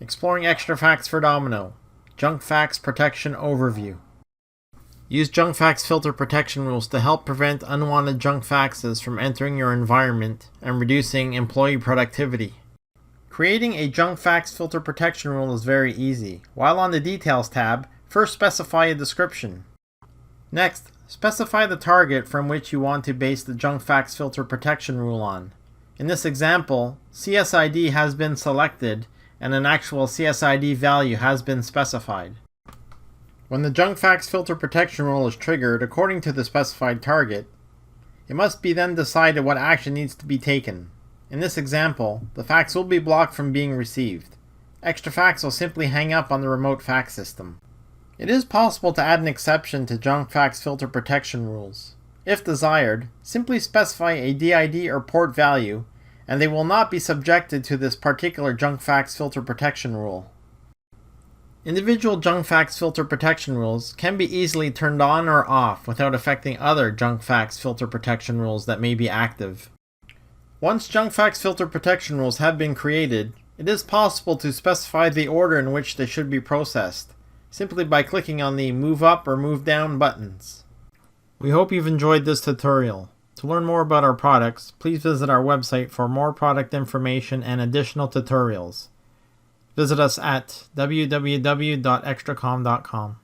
Exploring ExtraFax for Domino. Junk fax protection overview. Use junk fax filter protection rules to help prevent unwanted junk faxes from entering your environment and reducing employee productivity. Creating a junk fax filter protection rule is very easy. While on the Details tab, first specify a description. Next, specify the target from which you want to base the junk fax filter protection rule on. In this example, CSID has been selected and an actual CSID value has been specified. When the junk fax filter protection rule is triggered according to the specified target, it must be then decided what action needs to be taken. In this example, the fax will be blocked from being received. ExtraFax will simply hang up on the remote fax system. It is possible to add an exception to junk fax filter protection rules. If desired, simply specify a DID or port value, and they will not be subjected to this particular junk fax filter protection rule. Individual junk fax filter protection rules can be easily turned on or off without affecting other junk fax filter protection rules that may be active. Once junk fax filter protection rules have been created, it is possible to specify the order in which they should be processed, simply by clicking on the Move Up or Move Down buttons. We hope you've enjoyed this tutorial. To learn more about our products, please visit our website for more product information and additional tutorials. Visit us at www.extracomm.com.